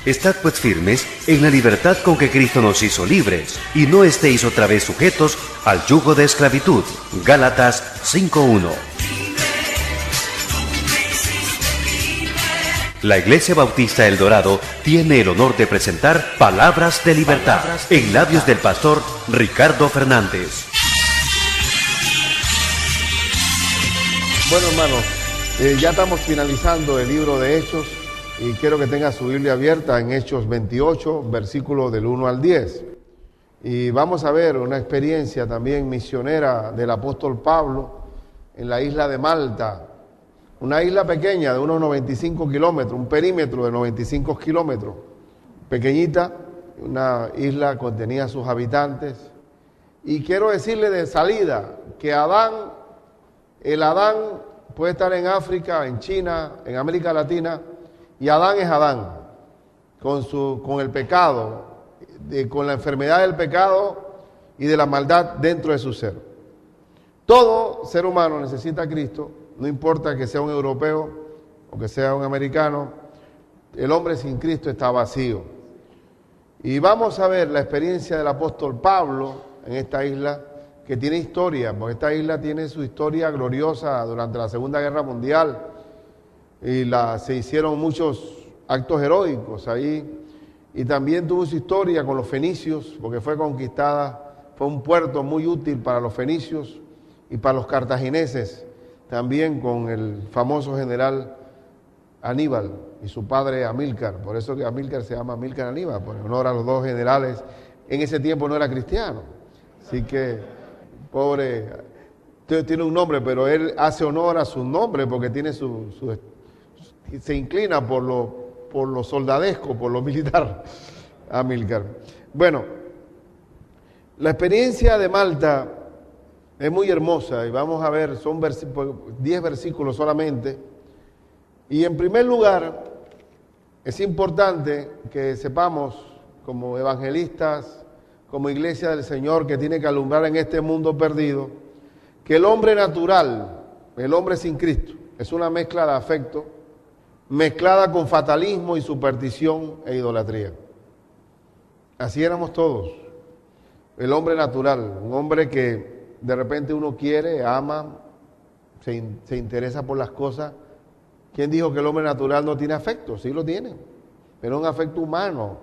Estad pues firmes en la libertad con que Cristo nos hizo libres, y no estéis otra vez sujetos al yugo de esclavitud. Gálatas 5:1. La Iglesia Bautista El Dorado tiene el honor de presentar Palabras de Libertad en labios del pastor Ricardo Fernández. Bueno, hermanos, ya estamos finalizando el libro de Hechos y quiero que tenga su Biblia abierta en Hechos 28, versículos del 1 al 10. Y vamos a ver una experiencia también misionera del apóstol Pablo en la isla de Malta, una isla pequeña de unos 95 kilómetros, un perímetro de 95 kilómetros, pequeñita, una isla que tenía sus habitantes. Y quiero decirle de salida que el Adán puede estar en África, en China, en América Latina, y Adán es Adán, con el pecado, con la enfermedad del pecado y de la maldad dentro de su ser. Todo ser humano necesita a Cristo, no importa que sea un europeo o que sea un americano, el hombre sin Cristo está vacío. Y vamos a ver la experiencia del apóstol Pablo en esta isla, que tiene historia, porque esta isla tiene su historia gloriosa durante la Segunda Guerra Mundial, y se hicieron muchos actos heroicos ahí, y también tuvo su historia con los fenicios, porque fue conquistada, fue un puerto muy útil para los fenicios y para los cartagineses, también con el famoso general Aníbal y su padre Amílcar. Por eso que Amílcar se llama Amílcar Aníbal, por honor a los dos generales. En ese tiempo no era cristiano, así que pobre, tiene un nombre, pero él hace honor a su nombre porque tiene se inclina por lo soldadesco, por lo militar, Amílcar. Bueno, la experiencia de Malta es muy hermosa y vamos a ver, son 10 versículos solamente. Y en primer lugar, es importante que sepamos como evangelistas, como iglesia del Señor que tiene que alumbrar en este mundo perdido, que el hombre natural, el hombre sin Cristo, es una mezcla de afecto, mezclada con fatalismo y superstición e idolatría. Así éramos todos. El hombre natural, un hombre que de repente uno quiere, ama, se interesa por las cosas. ¿Quién dijo que el hombre natural no tiene afecto? Sí lo tiene, pero es un afecto humano,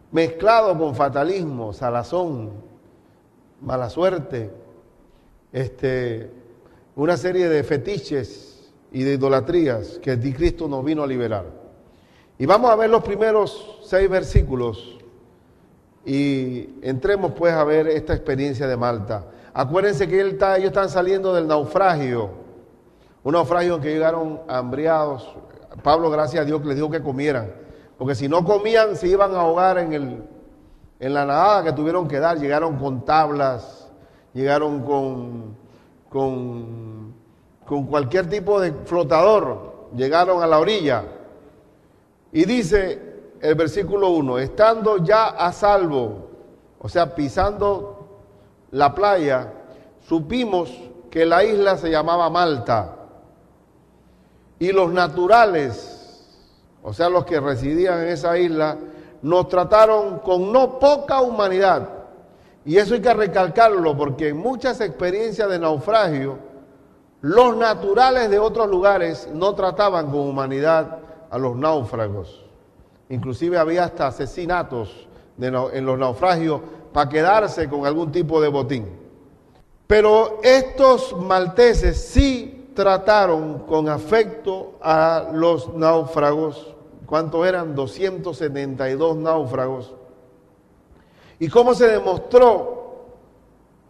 mezclado con fatalismo, salazón, mala suerte, una serie de fetiches y de idolatrías que Cristo nos vino a liberar. Y vamos a ver los primeros 6 versículos y entremos pues a ver esta experiencia de Malta. Acuérdense que ellos están saliendo del naufragio, un naufragio en que llegaron hambriados. Pablo, gracias a Dios, les dijo que comieran, porque si no comían se iban a ahogar en la nadada que tuvieron que dar. Llegaron con tablas, llegaron con cualquier tipo de flotador, llegaron a la orilla. Y dice el versículo 1, estando ya a salvo, o sea, pisando la playa, supimos que la isla se llamaba Malta, y los naturales, o sea, los que residían en esa isla, nos trataron con no poca humanidad. Y eso hay que recalcarlo, porque en muchas experiencias de naufragio, los naturales de otros lugares no trataban con humanidad a los náufragos. Inclusive había hasta asesinatos en los naufragios para quedarse con algún tipo de botín. Pero estos malteses sí trataron con afecto a los náufragos. ¿Cuántos eran? 272 náufragos. ¿Y cómo se demostró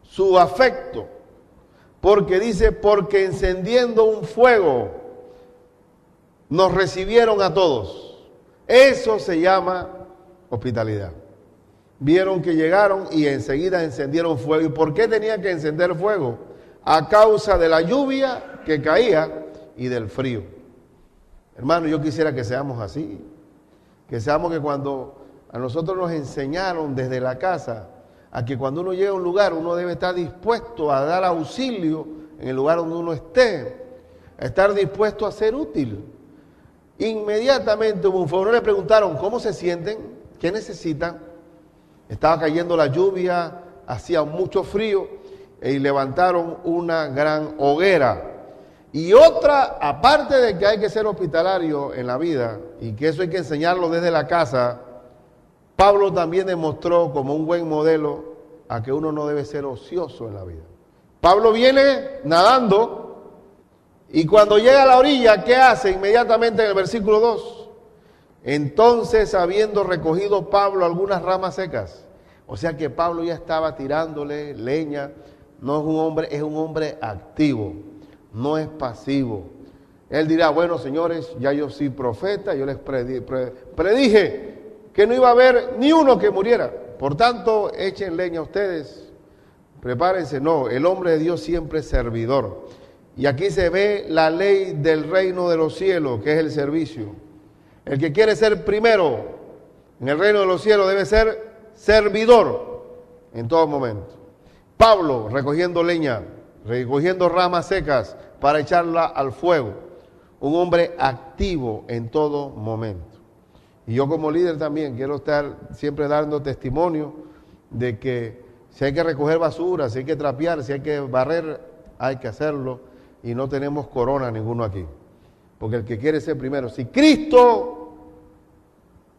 su afecto? Porque dice, porque encendiendo un fuego nos recibieron a todos. Eso se llama hospitalidad. Vieron que llegaron y enseguida encendieron fuego. ¿Y por qué tenían que encender fuego? A causa de la lluvia que caía y del frío. Hermano, yo quisiera que seamos así. Que seamos que cuando a nosotros nos enseñaron desde la casa a que cuando uno llega a un lugar uno debe estar dispuesto a dar auxilio en el lugar donde uno esté, a estar dispuesto a ser útil. Inmediatamente hubo un fuego. No le preguntaron cómo se sienten, qué necesitan. Estaba cayendo la lluvia, hacía mucho frío y levantaron una gran hoguera. Y otra, aparte de que hay que ser hospitalario en la vida y que eso hay que enseñarlo desde la casa, Pablo también demostró como un buen modelo a que uno no debe ser ocioso en la vida. Pablo viene nadando y cuando llega a la orilla, ¿qué hace? Inmediatamente en el versículo 2. Entonces, habiendo recogido Pablo algunas ramas secas, o sea que Pablo ya estaba tirándole leña, no es un hombre, es un hombre activo, no es pasivo. Él dirá, bueno, señores, ya yo soy profeta, yo les predije que no iba a haber ni uno que muriera. Por tanto, echen leña ustedes, prepárense. No, el hombre de Dios siempre es servidor. Y aquí se ve la ley del reino de los cielos, que es el servicio. El que quiere ser primero en el reino de los cielos debe ser servidor en todo momento. Pablo recogiendo leña, recogiendo ramas secas para echarla al fuego. Un hombre activo en todo momento. Y yo como líder también quiero estar siempre dando testimonio de que si hay que recoger basura, si hay que trapear, si hay que barrer, hay que hacerlo. Y no tenemos corona ninguno aquí. Porque el que quiere ser primero, si Cristo,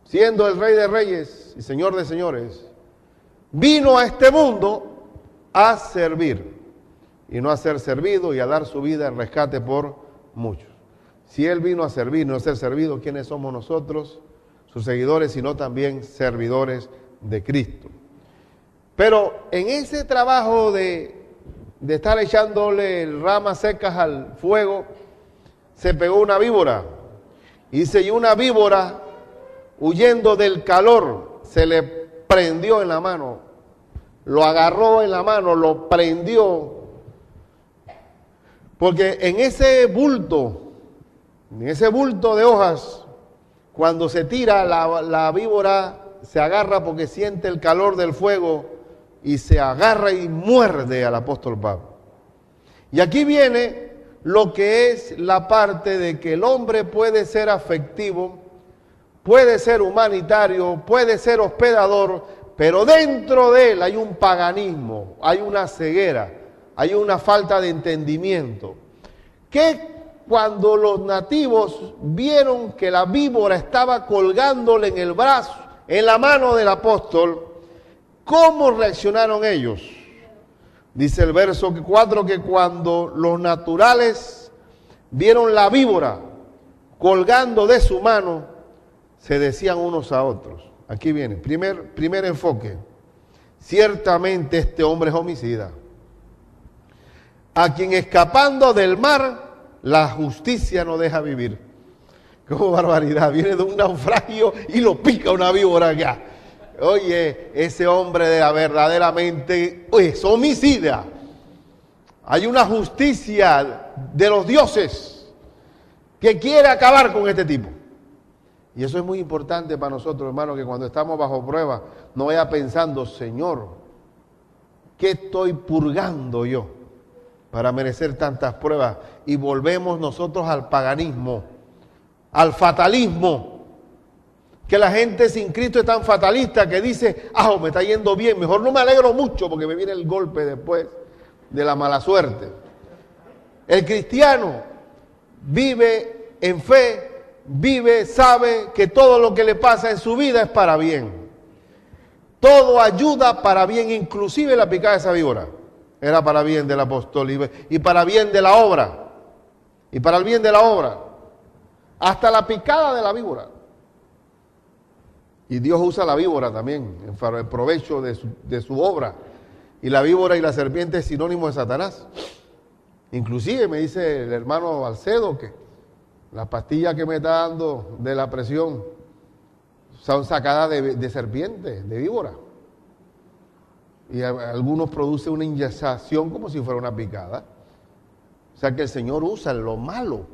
siendo el Rey de Reyes y Señor de Señores, vino a este mundo a servir y no a ser servido y a dar su vida en rescate por muchos. Si Él vino a servir, no a ser servido, ¿quiénes somos nosotros? Sus seguidores, sino también servidores de Cristo. Pero en ese trabajo de estar echándole ramas secas al fuego, se pegó una víbora. Y dice, y una víbora, huyendo del calor, se le prendió en la mano. Lo agarró en la mano, lo prendió. Porque en ese bulto de hojas, cuando se tira, la víbora se agarra porque siente el calor del fuego y se agarra y muerde al apóstol Pablo. Y aquí viene lo que es la parte de que el hombre puede ser afectivo, puede ser humanitario, puede ser hospedador, pero dentro de él hay un paganismo, hay una ceguera, hay una falta de entendimiento. Que cuando los nativos vieron que la víbora estaba colgándole en el brazo, en la mano del apóstol, ¿cómo reaccionaron ellos? Dice el verso 4 que cuando los naturales vieron la víbora colgando de su mano, se decían unos a otros. Aquí viene, primer enfoque. Ciertamente este hombre es homicida, a quien escapando del mar, la justicia no deja vivir. ¡Qué barbaridad! Viene de un naufragio y lo pica una víbora acá. Oye, ese hombre verdaderamente es homicida. Hay una justicia de los dioses que quiere acabar con este tipo. Y eso es muy importante para nosotros, hermanos, que cuando estamos bajo prueba no vaya pensando, Señor, ¿qué estoy purgando yo para merecer tantas pruebas? Y volvemos nosotros al paganismo, al fatalismo. Que la gente sin Cristo es tan fatalista que dice, me está yendo bien, mejor no me alegro mucho porque me viene el golpe después de la mala suerte. El cristiano vive en fe, sabe que todo lo que le pasa en su vida es para bien. Todo ayuda para bien, inclusive la picada de esa víbora. Era para bien del apóstol y para bien de la obra. Y para el bien de la obra. Hasta la picada de la víbora. Y Dios usa la víbora también para el provecho de su obra. Y la víbora y la serpiente es sinónimo de Satanás. Inclusive me dice el hermano Balcedo que las pastillas que me está dando de la presión son sacadas de serpiente, de víbora. Y algunos producen una inyección como si fuera una picada. O sea que el Señor usa lo malo,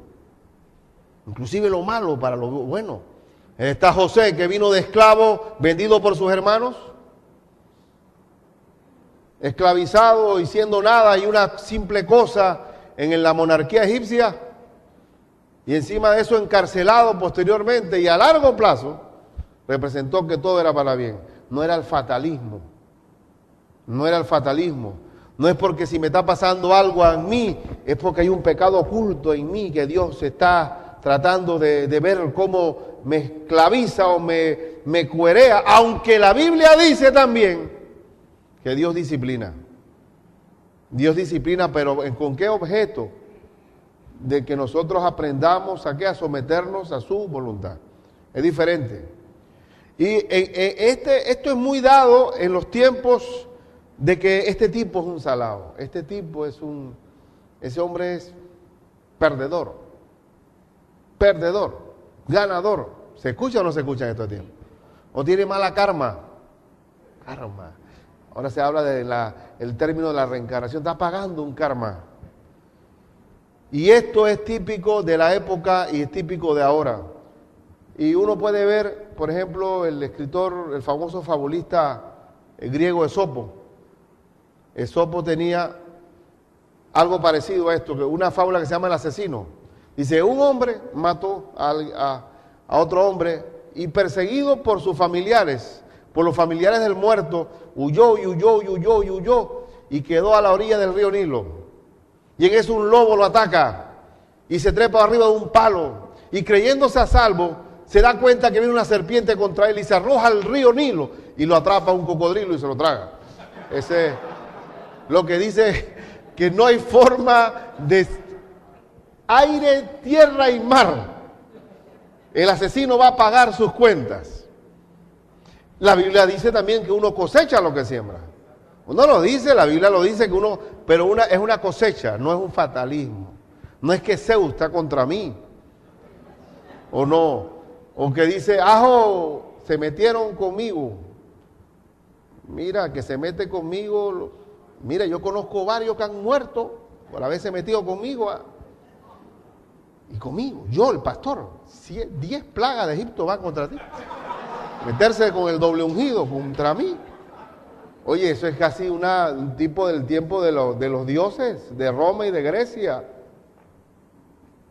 inclusive lo malo para lo bueno. Está José, que vino de esclavo, vendido por sus hermanos, esclavizado y siendo nada y una simple cosa en la monarquía egipcia. Y encima de eso encarcelado posteriormente y a largo plazo, representó que todo era para bien. No era el fatalismo. No era el fatalismo. No es porque si me está pasando algo a mí, es porque hay un pecado oculto en mí que Dios está tratando de ver cómo me esclaviza o me cuerea. Aunque la Biblia dice también que Dios disciplina. Dios disciplina, pero ¿con qué objeto? De que nosotros aprendamos a someternos a su voluntad. Es diferente. Y esto es muy dado en los tiempos de que este tipo es un salado. Este tipo ese hombre es perdedor, ganador. ¿Se escucha o no se escucha en estos tiempos? ¿O tiene mala karma? Karma. Ahora se habla del término de la reencarnación. Está pagando un karma. Y esto es típico de la época y es típico de ahora. Y uno puede ver, por ejemplo, el escritor, el famoso fabulista griego Esopo. Esopo tenía algo parecido a esto, que una fábula que se llama El asesino. Dice, un hombre mató a otro hombre y perseguido por sus familiares, por los familiares del muerto, huyó y quedó a la orilla del río Nilo. Y en eso un lobo lo ataca y se trepa arriba de un palo y creyéndose a salvo, se da cuenta que viene una serpiente contra él y se arroja al río Nilo y lo atrapa un cocodrilo y se lo traga. Ese es lo que dice que no hay forma de aire, tierra y mar. El asesino va a pagar sus cuentas. La Biblia dice también que uno cosecha lo que siembra. Uno lo dice, la Biblia lo dice, pero es una cosecha, no es un fatalismo. No es que Zeus está contra mí, o no, o que dice, ajo, se metieron conmigo. Mira, que se mete conmigo, mira, yo conozco varios que han muerto por haberse metido conmigo. Y conmigo, yo, el pastor, 10 plagas de Egipto van contra ti. Meterse con el doble ungido contra mí. Oye, eso es casi un tipo del tiempo de los dioses de Roma y de Grecia.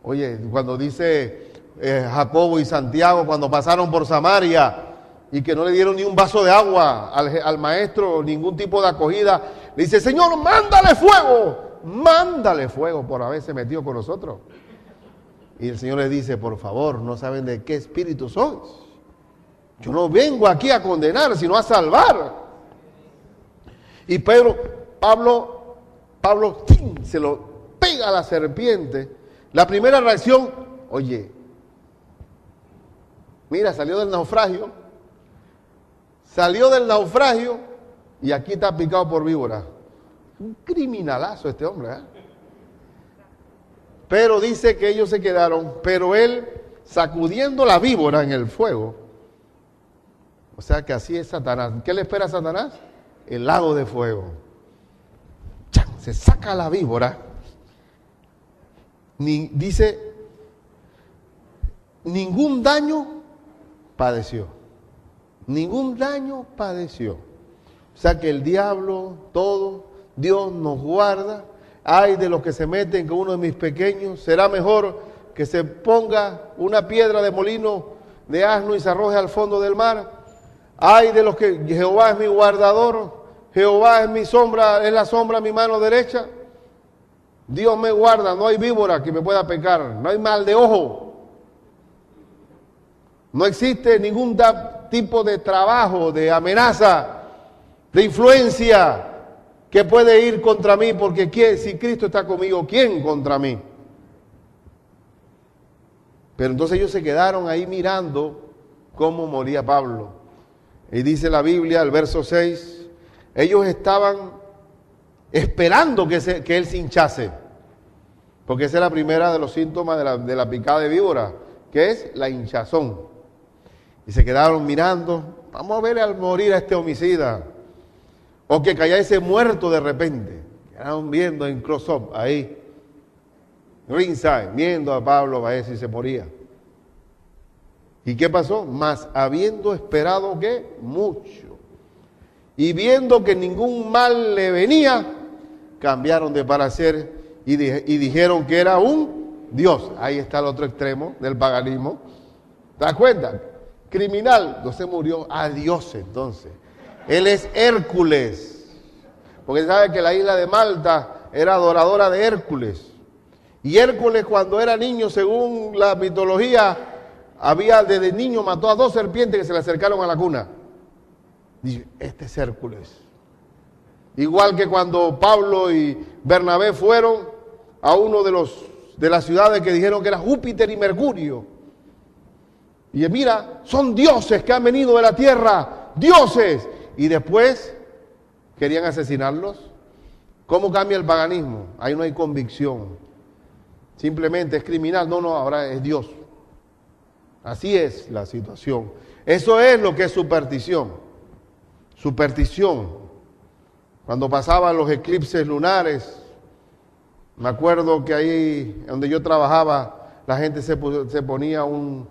Oye, cuando dice Jacobo y Santiago, cuando pasaron por Samaria y que no le dieron ni un vaso de agua al maestro, ningún tipo de acogida, le dice, Señor, mándale fuego por haberse metido con nosotros. Y el Señor le dice, por favor, no saben de qué espíritu sois. Yo no vengo aquí a condenar, sino a salvar. Y Pablo se lo pega a la serpiente. La primera reacción, oye, mira, salió del naufragio y aquí está picado por víbora. Un criminalazo este hombre, ¿eh? Pero dice que ellos se quedaron, pero él sacudiendo la víbora en el fuego. O sea que así es Satanás. ¿Qué le espera a Satanás? El lago de fuego. ¡Chan! Se saca la víbora. Dice, ningún daño padeció. Ningún daño padeció. O sea que el diablo, todo, Dios nos guarda. Ay de los que se meten con uno de mis pequeños. Será mejor que se ponga una piedra de molino de asno y se arroje al fondo del mar. Ay de los que Jehová es mi guardador. Jehová es mi sombra, es la sombra a mi mano derecha. Dios me guarda, no hay víbora que me pueda pecar, no hay mal de ojo. No existe ningún tipo de trabajo, de amenaza, de influencia que puede ir contra mí, porque si Cristo está conmigo, ¿quién contra mí? Pero entonces ellos se quedaron ahí mirando cómo moría Pablo. Y dice la Biblia, el verso 6, ellos estaban esperando que él se hinchase, porque esa es la primera de los síntomas de la picada de víbora, que es la hinchazón. Y se quedaron mirando, vamos a ver al morir a este homicida, o que cayese muerto de repente. Quedaron viendo en close-up, ahí, ringside, viendo a Pablo a ver si se moría. ¿Y qué pasó? Mas habiendo esperado, ¿qué? Mucho. Y viendo que ningún mal le venía, cambiaron de parecer y dijeron que era un Dios. Ahí está el otro extremo del paganismo. ¿Te das cuenta? Criminal, no se murió a Dios entonces. Él es Hércules. Porque sabe que la isla de Malta era adoradora de Hércules. Y Hércules cuando era niño, según la mitología, desde niño mató a 2 serpientes que se le acercaron a la cuna. Dice, este es Hércules. Igual que cuando Pablo y Bernabé fueron a uno de las ciudades que dijeron que era Júpiter y Mercurio. Y mira, son dioses que han venido de la tierra, dioses. Y después querían asesinarlos. ¿Cómo cambia el paganismo? Ahí no hay convicción. Simplemente es criminal. No, ahora es Dios. Así es la situación. Eso es lo que es superstición. Superstición. Cuando pasaban los eclipses lunares, me acuerdo que ahí donde yo trabajaba, la gente se ponía un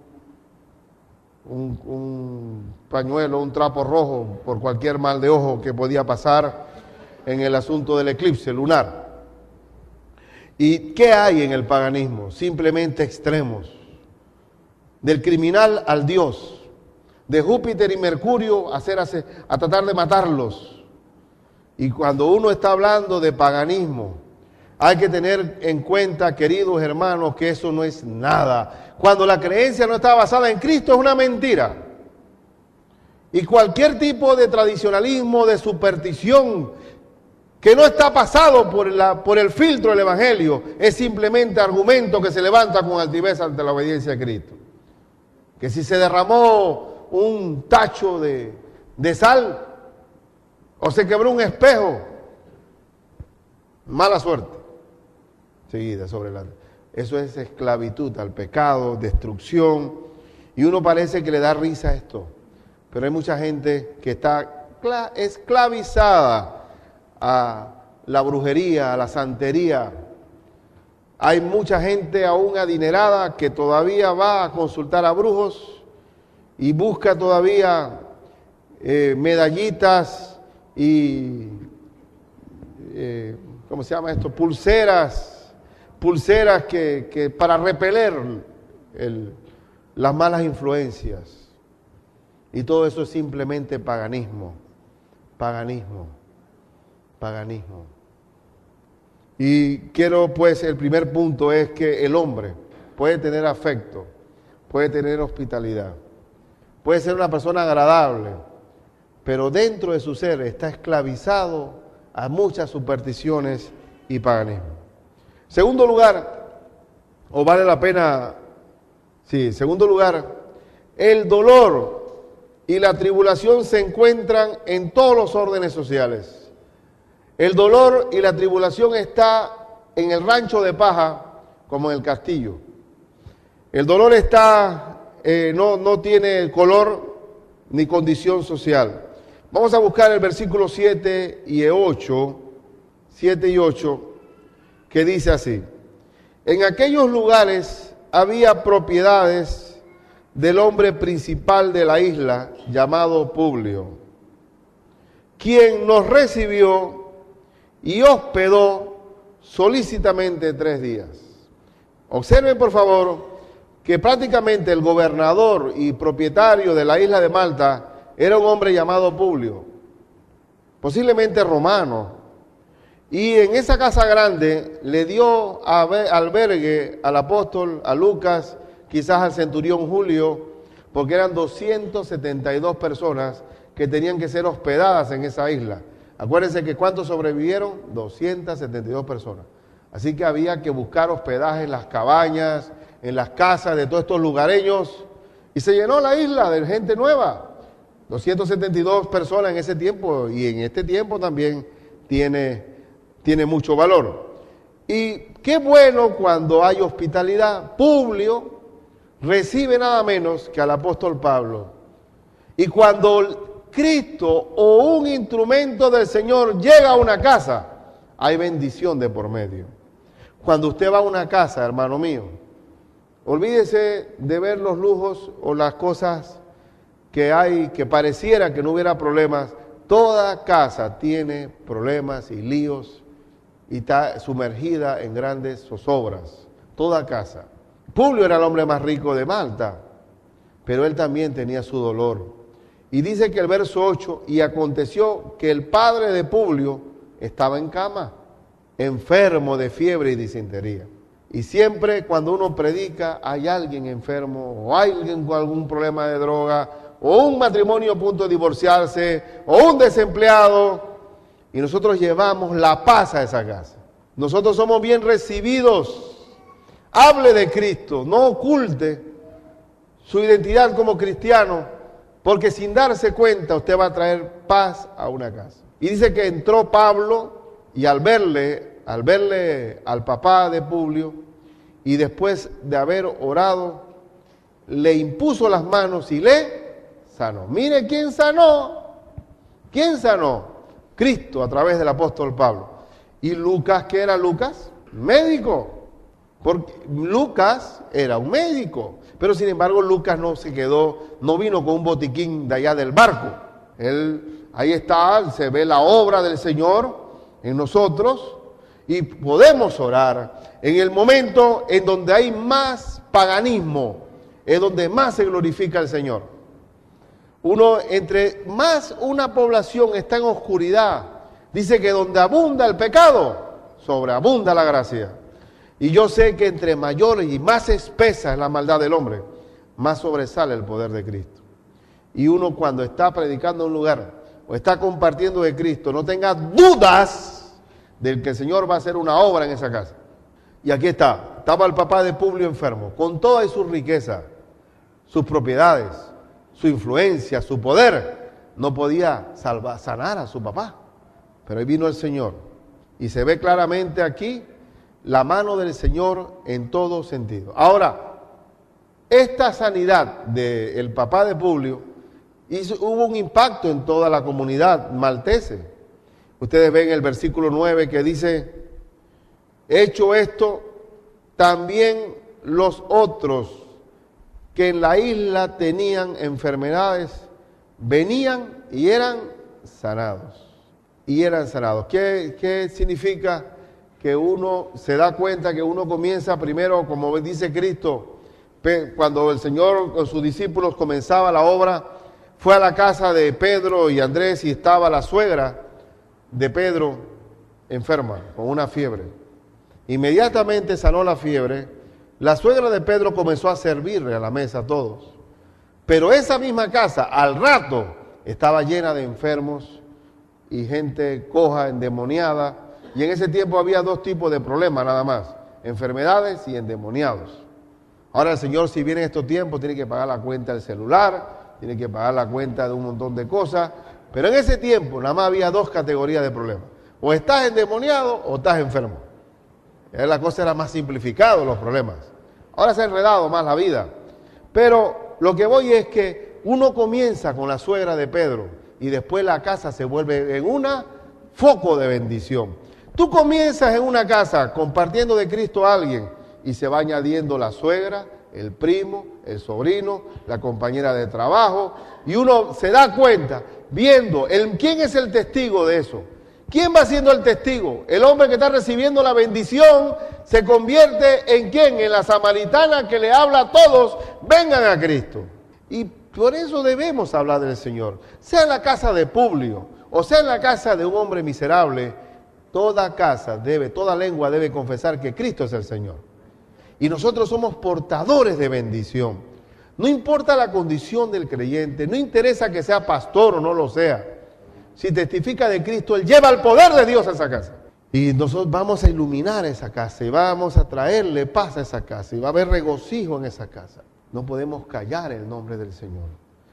pañuelo, un trapo rojo por cualquier mal de ojo que podía pasar en el asunto del eclipse lunar. ¿Y qué hay en el paganismo? Simplemente extremos. Del criminal al Dios, de Júpiter y Mercurio a tratar de matarlos. Y cuando uno está hablando de paganismo, hay que tener en cuenta, queridos hermanos, que eso no es nada. Cuando la creencia no está basada en Cristo es una mentira. Y cualquier tipo de tradicionalismo, de superstición, que no está pasado por el filtro del Evangelio, es simplemente argumento que se levanta con altivez ante la obediencia a Cristo. Que si se derramó un tacho de sal o se quebró un espejo, mala suerte. Seguida sobre eso es esclavitud al pecado, destrucción, y uno parece que le da risa a esto, pero hay mucha gente que está esclavizada a la brujería, a la santería. Hay mucha gente aún adinerada que todavía va a consultar a brujos y busca todavía medallitas y ¿cómo se llama esto? Pulseras que para repeler las malas influencias. Y todo eso es simplemente paganismo. Y quiero pues, el primer punto es que el hombre puede tener afecto, puede tener hospitalidad, puede ser una persona agradable, pero dentro de su ser está esclavizado a muchas supersticiones y paganismo. Segundo lugar, segundo lugar, el dolor y la tribulación se encuentran en todos los órdenes sociales. El dolor y la tribulación está en el rancho de paja como en el castillo. El dolor no tiene color ni condición social. Vamos a buscar el versículo 7 y 8, que dice así: en aquellos lugares había propiedades del hombre principal de la isla, llamado Publio, quien nos recibió y hospedó solícitamente 3 días. Observen por favor que prácticamente el gobernador y propietario de la isla de Malta era un hombre llamado Publio, posiblemente romano, y en esa casa grande le dio albergue al apóstol, a Lucas, quizás al centurión Julio, porque eran 272 personas que tenían que ser hospedadas en esa isla. Acuérdense que ¿cuántos sobrevivieron? 272 personas. Así que había que buscar hospedaje en las cabañas, en las casas de todos estos lugareños, y se llenó la isla de gente nueva. 272 personas en ese tiempo, y en este tiempo también tiene mucho valor. Y qué bueno cuando hay hospitalidad. Publio recibe nada menos que al apóstol Pablo. Y cuando Cristo o un instrumento del Señor llega a una casa, hay bendición de por medio. Cuando usted va a una casa, hermano mío, olvídese de ver los lujos o las cosas que hay, que pareciera que no hubiera problemas. Toda casa tiene problemas y líos y está sumergida en grandes zozobras. toda casa. Publio era el hombre más rico de Malta, pero él también tenía su dolor. Y dice que el verso 8, y aconteció que el padre de Publio estaba en cama, enfermo de fiebre y disentería. Y siempre cuando uno predica hay alguien enfermo, o hay alguien con algún problema de droga, o un matrimonio a punto de divorciarse, o un desempleado, y nosotros llevamos la paz a esa casa. Nosotros somos bien recibidos. Hable de Cristo, no oculte su identidad como cristiano, porque sin darse cuenta usted va a traer paz a una casa. Y dice que entró Pablo y al verle al papá de Publio, y después de haber orado, le impuso las manos y le sanó. Mire quién sanó. ¿Quién sanó? Cristo a través del apóstol Pablo. ¿Y Lucas qué era Lucas? Médico. Porque Lucas era un médico. Pero sin embargo Lucas no vino con un botiquín de allá del barco. Ahí está, se ve la obra del Señor en nosotros y podemos orar. En el momento en donde hay más paganismo, es donde más se glorifica al Señor. Entre más una población está en oscuridad, dice que donde abunda el pecado, sobreabunda la gracia. Y yo sé que entre mayor y más espesa es la maldad del hombre, más sobresale el poder de Cristo. Y uno cuando está predicando en un lugar o está compartiendo de Cristo, no tenga dudas de que el Señor va a hacer una obra en esa casa. Y aquí estaba el papá de Publio enfermo, con toda su riqueza, sus propiedades, su influencia, su poder. No podía sanar a su papá, pero ahí vino el Señor. Y se ve claramente aquí la mano del Señor en todo sentido. Ahora, esta sanidad del papá de Publio hubo un impacto en toda la comunidad maltese. Ustedes ven el versículo 9 que dice: hecho esto, también los otros que en la isla tenían enfermedades venían y eran sanados. Y eran sanados. ¿Qué significa? Que uno se da cuenta que uno comienza primero, como dice Cristo, cuando el Señor con sus discípulos comenzaba la obra, fue a la casa de Pedro y Andrés y estaba la suegra de Pedro enferma, con una fiebre. Inmediatamente sanó la fiebre, la suegra de Pedro comenzó a servirle a la mesa a todos. Pero esa misma casa, al rato, estaba llena de enfermos y gente coja, endemoniada. Y en ese tiempo había dos tipos de problemas nada más: enfermedades y endemoniados. Ahora el Señor, si viene en estos tiempos, tiene que pagar la cuenta del celular, tiene que pagar la cuenta de un montón de cosas. Pero en ese tiempo nada más había dos categorías de problemas: o estás endemoniado o estás enfermo. La cosa era más simplificada, los problemas. Ahora se ha enredado más la vida. Pero lo que voy es que uno comienza con la suegra de Pedro y después la casa se vuelve en un foco de bendición. Tú comienzas en una casa compartiendo de Cristo a alguien y se va añadiendo la suegra, el primo, el sobrino, la compañera de trabajo, y uno se da cuenta viendo quién es el testigo de eso. ¿Quién va siendo el testigo? El hombre que está recibiendo la bendición se convierte en ¿quién? En la samaritana que le habla a todos: vengan a Cristo. Y por eso debemos hablar del Señor. Sea en la casa de Publio o sea en la casa de un hombre miserable, toda lengua debe confesar que Cristo es el Señor. Y nosotros somos portadores de bendición. No importa la condición del creyente, no interesa que sea pastor o no lo sea. Si testifica de Cristo, él lleva el poder de Dios a esa casa. Y nosotros vamos a iluminar esa casa y vamos a traerle paz a esa casa y va a haber regocijo en esa casa. No podemos callar el nombre del Señor.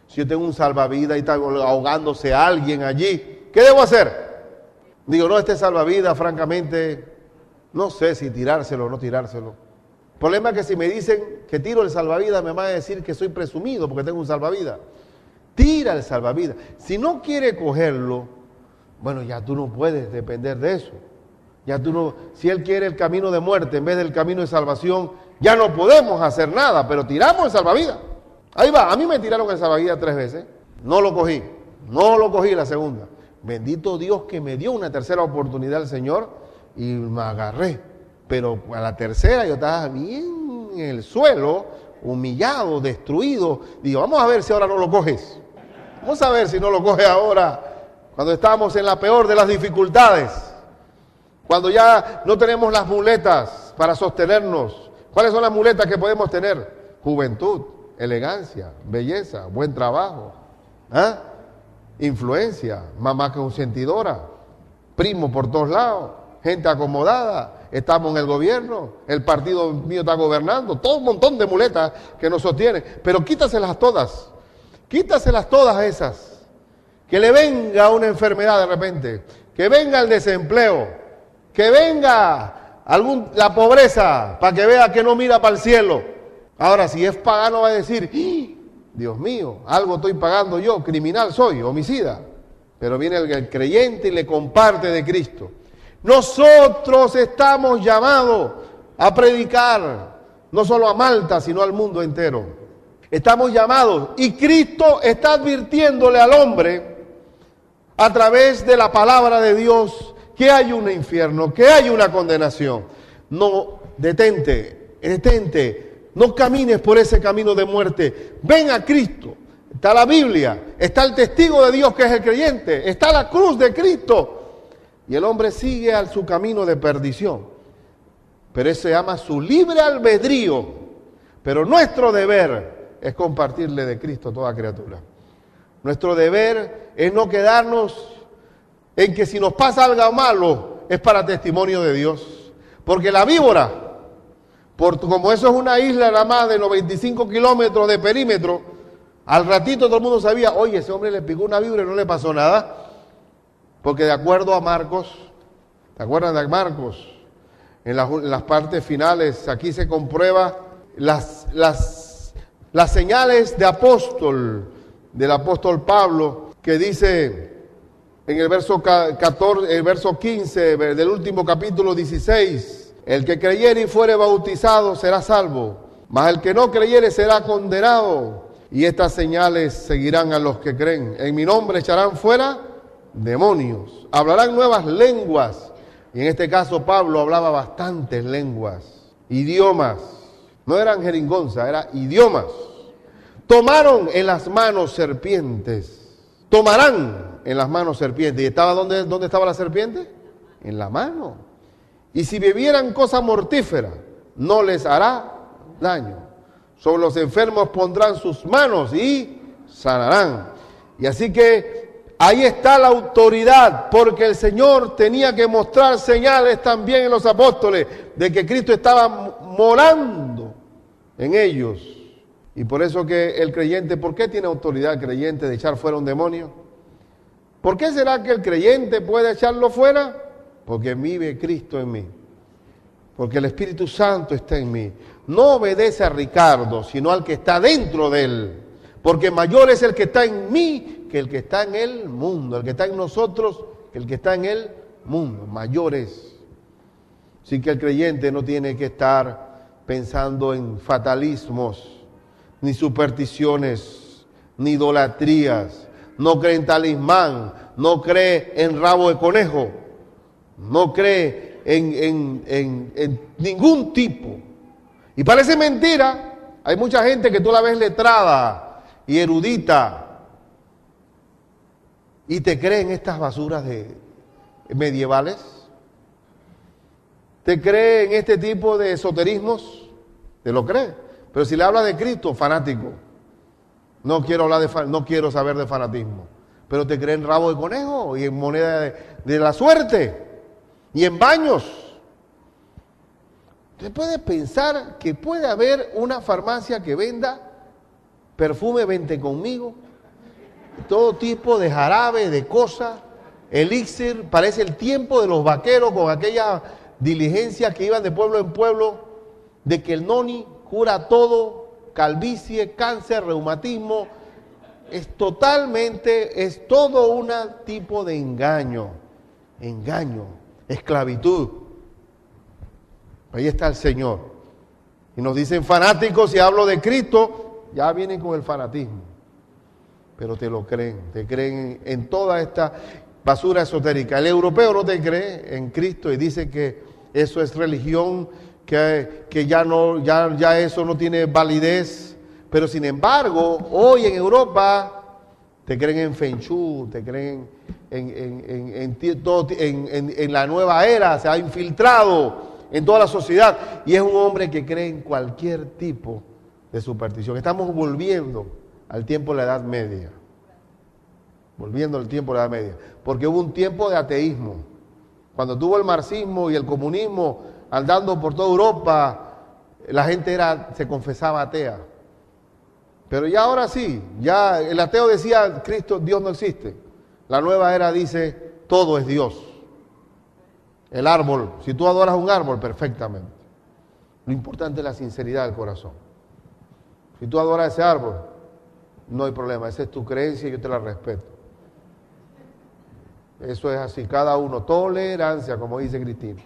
Si yo tengo un salvavidas y está ahogándose a alguien allí, ¿qué debo hacer? Digo, no, este salvavidas, francamente, no sé si tirárselo o no tirárselo. El problema es que si me dicen que tiro el salvavidas, me van a decir que soy presumido porque tengo un salvavidas. Tira el salvavidas. Si no quiere cogerlo, bueno, ya tú no puedes depender de eso. Ya tú no, si él quiere el camino de muerte en vez del camino de salvación, ya no podemos hacer nada, pero tiramos el salvavidas. Ahí va, a mí me tiraron el salvavidas 3 veces. No lo cogí la segunda. Bendito Dios que me dio una tercera oportunidad el Señor y me agarré. Pero a la tercera yo estaba bien en el suelo, humillado, destruido. Digo, vamos a ver si ahora no lo coges. Vamos a ver si no lo coges ahora, cuando estamos en la peor de las dificultades. Cuando ya no tenemos las muletas para sostenernos. ¿Cuáles son las muletas que podemos tener? Juventud, elegancia, belleza, buen trabajo, influencia, mamá consentidora, primo por todos lados, gente acomodada, estamos en el gobierno, el partido mío está gobernando, todo un montón de muletas que nos sostienen, pero quítaselas todas esas, que le venga una enfermedad de repente, que venga el desempleo, que venga la pobreza, para que vea que no mira para el cielo. Ahora, si es pagano va a decir, Dios mío, algo estoy pagando yo, criminal soy, homicida. Pero viene el creyente y le comparte de Cristo. Nosotros estamos llamados a predicar, no solo a Malta, sino al mundo entero. Estamos llamados, y Cristo está advirtiéndole al hombre a través de la palabra de Dios que hay un infierno, que hay una condenación. No, detente, no camines por ese camino de muerte. Ven a Cristo. Está la Biblia, está el testigo de Dios que es el creyente, está la cruz de Cristo. Y el hombre sigue a su camino de perdición. Pero eso se llama su libre albedrío. Pero nuestro deber es compartirle de Cristo a toda criatura. Nuestro deber es no quedarnos en que si nos pasa algo malo es para testimonio de Dios. Porque la víbora, como eso es una isla nada más de 95 kilómetros de perímetro, al ratito todo el mundo sabía, oye, ese hombre le picó una víbora y no le pasó nada. Porque de acuerdo a Marcos, ¿te acuerdan de Marcos? En las partes finales, aquí se comprueba las señales del apóstol Pablo, que dice en el verso 14, el verso 15 del último capítulo 16, el que creyere y fuere bautizado será salvo, mas el que no creyere será condenado. Y estas señales seguirán a los que creen. En mi nombre echarán fuera demonios, hablarán nuevas lenguas. Y en este caso Pablo hablaba bastantes lenguas, idiomas. No eran jeringonza, eran idiomas. Tomaron en las manos serpientes. Tomarán en las manos serpientes. ¿Y estaba dónde estaba la serpiente? En la mano. Y si bebieran cosa mortífera, no les hará daño. Sobre los enfermos pondrán sus manos y sanarán. Y así que ahí está la autoridad, porque el Señor tenía que mostrar señales también en los apóstoles de que Cristo estaba morando en ellos. Y por eso que el creyente, ¿por qué tiene autoridad el creyente de echar fuera un demonio? ¿Por qué será que el creyente puede echarlo fuera? Porque vive Cristo en mí. Porque el Espíritu Santo está en mí. No obedece a Ricardo, sino al que está dentro de él. Porque mayor es el que está en mí que el que está en el mundo. El que está en nosotros, que el que está en el mundo. Mayor es. Así que el creyente no tiene que estar pensando en fatalismos, ni supersticiones, ni idolatrías. No cree en talismán, no cree en rabo de conejo, no cree en ningún tipo. Y parece mentira, hay mucha gente que tú la ves letrada y erudita y te cree en estas basuras medievales, te cree en este tipo de esoterismos, te lo cree. Pero si le habla de Cristo, fanático. No quiero saber de fanatismo. Pero te cree en rabo de conejo y en moneda de la suerte y en baños. Usted puede pensar que puede haber una farmacia que venda perfume, vente conmigo, todo tipo de jarabe, de cosas, elixir. Parece el tiempo de los vaqueros con aquella diligencia que iban de pueblo en pueblo, de que el noni cura todo, calvicie, cáncer, reumatismo. Es todo un tipo de engaño, esclavitud. Ahí está el Señor. Y nos dicen fanáticos, si hablo de Cristo, ya vienen con el fanatismo. Pero te creen en toda esta basura esotérica. El europeo no te cree en Cristo y dice que eso es religión, que ya eso no tiene validez. Pero sin embargo, hoy en Europa te creen en Feng Shui, te creen en la nueva era, se ha infiltrado en toda la sociedad y es un hombre que cree en cualquier tipo de superstición. Estamos volviendo al tiempo de la Edad Media, porque hubo un tiempo de ateísmo. Cuando tuvo el marxismo y el comunismo andando por toda Europa, la gente se confesaba atea. Pero ya ahora sí, ya el ateo decía, Dios no existe. La nueva era dice, todo es Dios. El árbol, si tú adoras un árbol, perfectamente. Lo importante es la sinceridad del corazón. Si tú adoras ese árbol, no hay problema, esa es tu creencia y yo te la respeto. Eso es así, cada uno, tolerancia, como dice Cristina.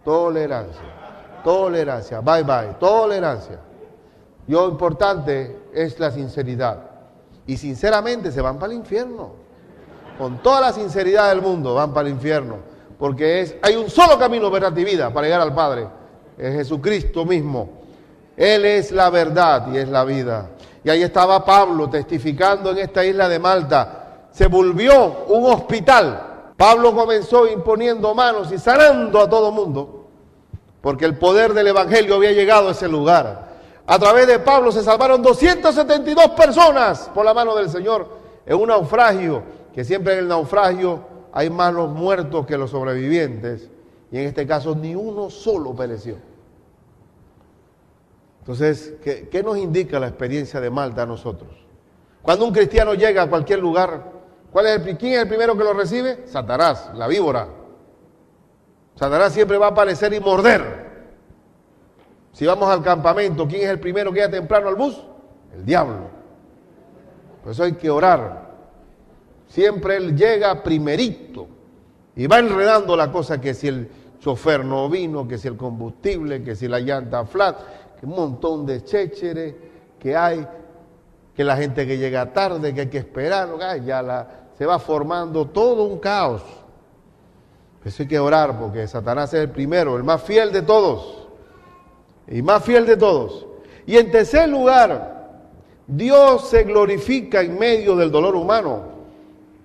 Tolerancia, bye bye, tolerancia. Lo importante es la sinceridad. Y sinceramente se van para el infierno. Con toda la sinceridad del mundo van para el infierno. Porque hay un solo camino, verdad y vida para llegar al Padre. Es Jesucristo mismo. Él es la verdad y es la vida. Y ahí estaba Pablo testificando en esta isla de Malta. Se volvió un hospital. Pablo comenzó imponiendo manos y sanando a todo mundo. Porque el poder del Evangelio había llegado a ese lugar. A través de Pablo se salvaron 272 personas por la mano del Señor en un naufragio, que siempre en el naufragio hay más los muertos que los sobrevivientes, y en este caso ni uno solo pereció. Entonces, ¿qué nos indica la experiencia de Malta a nosotros? Cuando un cristiano llega a cualquier lugar, ¿quién es el primero que lo recibe? Satanás, la víbora. Satanás siempre va a aparecer y morder. Si vamos al campamento, ¿quién es el primero que llega temprano al bus? El diablo. Por eso hay que orar. Siempre él llega primerito y va enredando la cosa, que si el chofer no vino, que si el combustible, que si la llanta flat, que un montón de chécheres que hay, que la gente que llega tarde, que hay que esperar, se va formando todo un caos. Por eso hay que orar, porque Satanás es el primero, el más fiel de todos. Y más fiel de todos. Y en tercer lugar, Dios se glorifica en medio del dolor humano,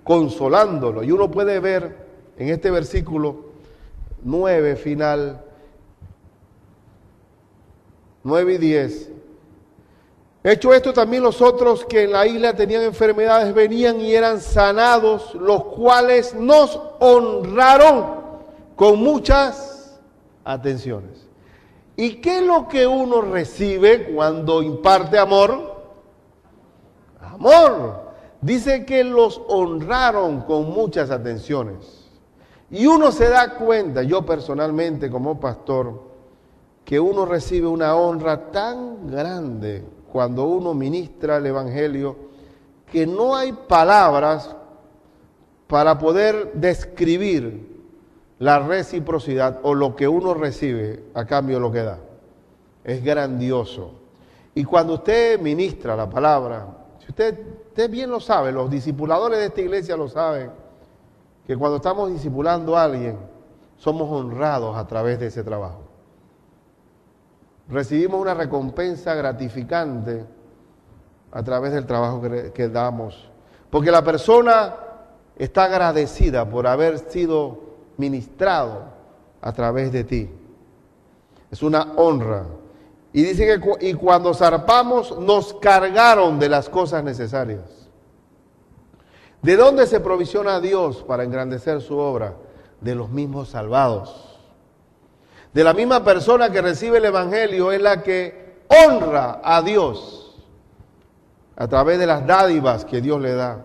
consolándolo. Y uno puede ver en este versículo 9 final, 9 y 10. Hecho esto, también los otros que en la isla tenían enfermedades venían y eran sanados, los cuales nos honraron con muchas atenciones. ¿Y qué es lo que uno recibe cuando imparte amor? Amor. Dice que los honraron con muchas atenciones. Y uno se da cuenta, yo personalmente como pastor, que uno recibe una honra tan grande cuando uno ministra el Evangelio, que no hay palabras para poder describir la reciprocidad o lo que uno recibe a cambio de lo que da. Es grandioso. Y cuando usted ministra la palabra, si usted bien lo sabe, los discipuladores de esta iglesia lo saben, que cuando estamos discipulando a alguien, somos honrados a través de ese trabajo. Recibimos una recompensa gratificante a través del trabajo que damos. Porque la persona está agradecida por haber sido ministrado a través de ti. Es una honra. Y dice que y cuando zarpamos nos cargaron de las cosas necesarias. ¿De dónde se provisiona a Dios para engrandecer su obra? De los mismos salvados. De la misma persona que recibe el Evangelio es la que honra a Dios a través de las dádivas que Dios le da.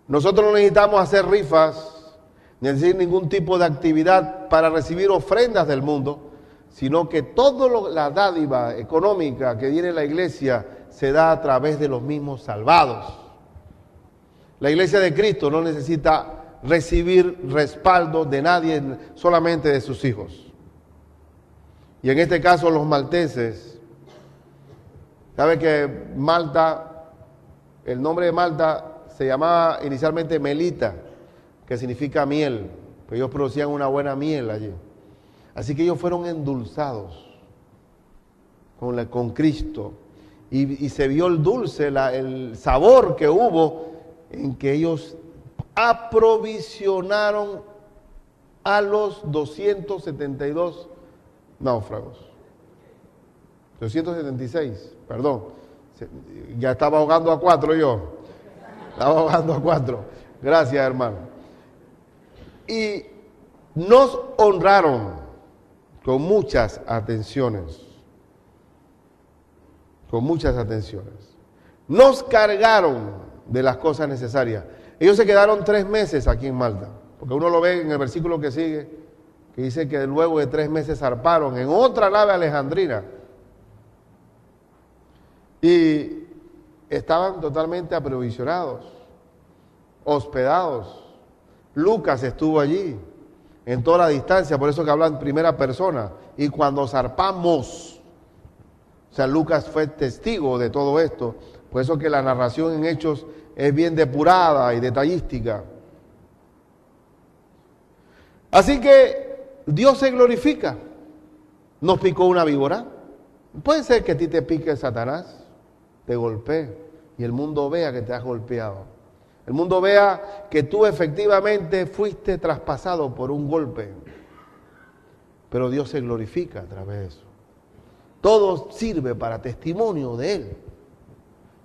Nosotros no necesitamos hacer rifas, ni decir ningún tipo de actividad para recibir ofrendas del mundo, sino que toda la dádiva económica que viene en la iglesia se da a través de los mismos salvados. La iglesia de Cristo no necesita recibir respaldo de nadie, solamente de sus hijos. Y en este caso los malteses, ¿sabe que Malta, el nombre de Malta se llamaba inicialmente Melita, que significa miel, pues ellos producían una buena miel allí. Así que ellos fueron endulzados con Cristo. Y se vio el dulce, el sabor que hubo en que ellos aprovisionaron a los 272 náufragos. 276, perdón. Ya estaba ahogando a 4 yo. Estaba ahogando a 4. Gracias, hermano. Y nos honraron con muchas atenciones. Con muchas atenciones. Nos cargaron de las cosas necesarias. Ellos se quedaron 3 meses aquí en Malta. Porque uno lo ve en el versículo que sigue, que dice que luego de 3 meses zarparon en otra nave alejandrina. Y estaban totalmente aprovisionados, hospedados. Lucas estuvo allí en toda la distancia, por eso que habla en primera persona. Y cuando zarpamos, o sea, Lucas fue testigo de todo esto, por eso que la narración en Hechos es bien depurada y detallística. Así que Dios se glorifica. Nos picó una víbora. Puede ser que a ti te pique Satanás, te golpee y el mundo vea que te has golpeado. El mundo vea que tú efectivamente fuiste traspasado por un golpe. Pero Dios se glorifica a través de eso. Todo sirve para testimonio de Él.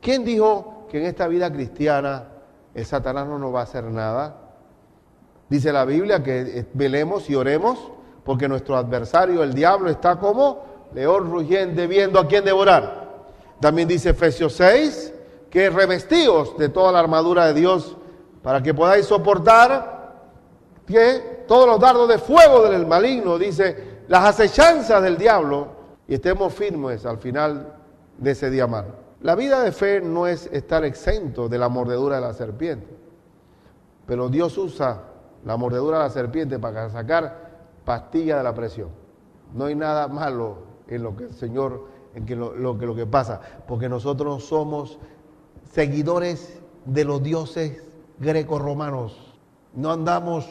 ¿Quién dijo que en esta vida cristiana el Satanás no nos va a hacer nada? Dice la Biblia que velemos y oremos porque nuestro adversario, el diablo, está como león rugiente viendo a quién devorar. También dice Efesios 6 que revestíos de toda la armadura de Dios para que podáis soportar que todos los dardos de fuego del maligno, dice, las acechanzas del diablo, y estemos firmes al final de ese día malo. La vida de fe no es estar exento de la mordedura de la serpiente, pero Dios usa la mordedura de la serpiente para sacar pastilla de la presión. No hay nada malo en lo que el Señor, en que lo que pasa, porque nosotros somos seguidores de los dioses grecorromanos. No andamos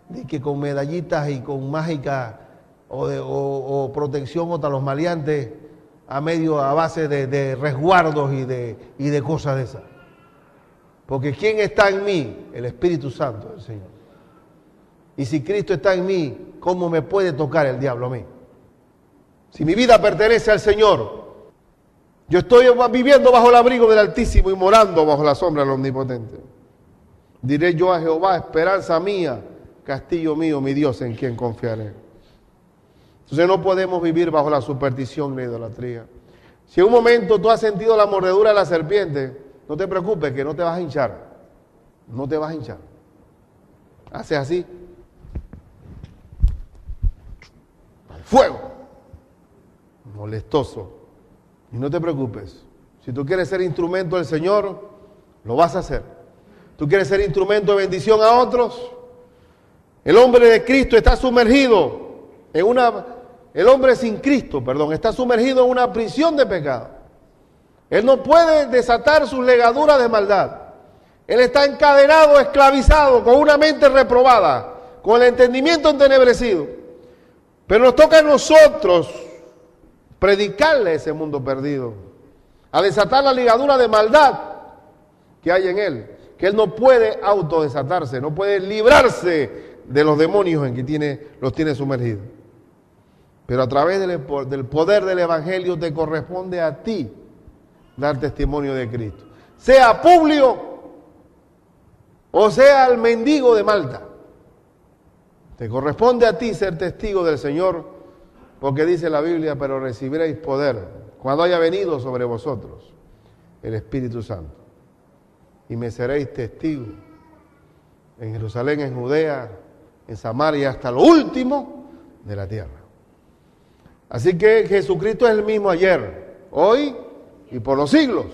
de que con medallitas y con mágica o protección contra los maleantes a base de resguardos y de cosas de esas. Porque ¿quién está en mí? El Espíritu Santo del Señor. Y si Cristo está en mí, ¿cómo me puede tocar el diablo a mí? Si mi vida pertenece al Señor, yo estoy viviendo bajo el abrigo del Altísimo y morando bajo la sombra del Omnipotente. Diré yo a Jehová, esperanza mía, castillo mío, mi Dios en quien confiaré. Entonces no podemos vivir bajo la superstición ni la idolatría. Si en un momento tú has sentido la mordedura de la serpiente, no te preocupes que no te vas a hinchar. No te vas a hinchar. Haces así. Fuego. Molestoso. Y no te preocupes. Si tú quieres ser instrumento del Señor, lo vas a hacer. Tú quieres ser instrumento de bendición a otros. El hombre de Cristo está sumergido el hombre sin Cristo, está sumergido en una prisión de pecado. Él no puede desatar sus legaduras de maldad. Él está encadenado, esclavizado, con una mente reprobada, con el entendimiento entenebrecido. Pero nos toca a nosotros predicarle a ese mundo perdido, a desatar la ligadura de maldad que hay en él, que él no puede autodesatarse, no puede librarse de los demonios en que los tiene sumergidos. Pero a través del poder del Evangelio te corresponde a ti dar testimonio de Cristo. Sea Publio o sea el mendigo de Malta. Te corresponde a ti ser testigo del Señor, porque dice la Biblia, pero recibiréis poder cuando haya venido sobre vosotros el Espíritu Santo. Y me seréis testigos en Jerusalén, en Judea, en Samaria, hasta lo último de la tierra. Así que Jesucristo es el mismo ayer, hoy y por los siglos.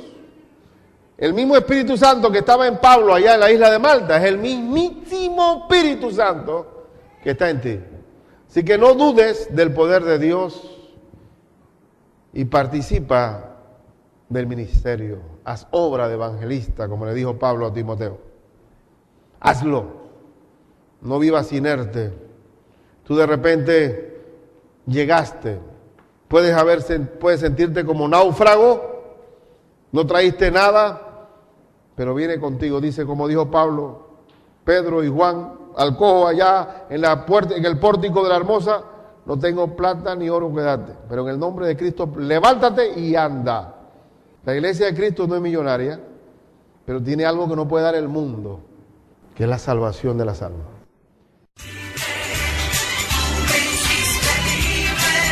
El mismo Espíritu Santo que estaba en Pablo allá en la isla de Malta es el mismísimo Espíritu Santo que está en ti. Así que no dudes del poder de Dios y participa del ministerio. Haz obra de evangelista, como le dijo Pablo a Timoteo. Hazlo. No vivas inerte. Tú de repente llegaste. Puedes sentirte como náufrago, no traíste nada, pero viene contigo. Dice, como dijo Pablo, Pedro y Juan, al cojo allá en el pórtico de la Hermosa, no tengo plata ni oro que darte, pero en el nombre de Cristo, levántate y anda. La iglesia de Cristo no es millonaria, pero tiene algo que no puede dar el mundo, que es la salvación de las almas.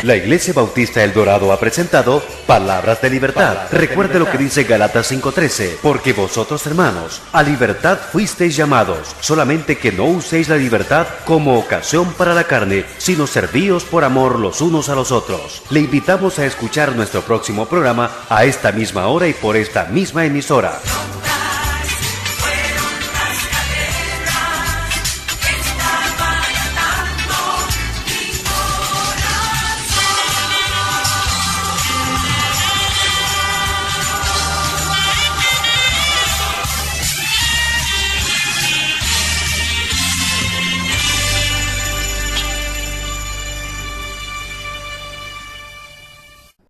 La Iglesia Bautista El Dorado ha presentado Palabras de Libertad. Recuerde lo que dice Gálatas 5:13, porque vosotros, hermanos, a libertad fuisteis llamados, solamente que no uséis la libertad como ocasión para la carne, sino servíos por amor los unos a los otros. Le invitamos a escuchar nuestro próximo programa a esta misma hora y por esta misma emisora.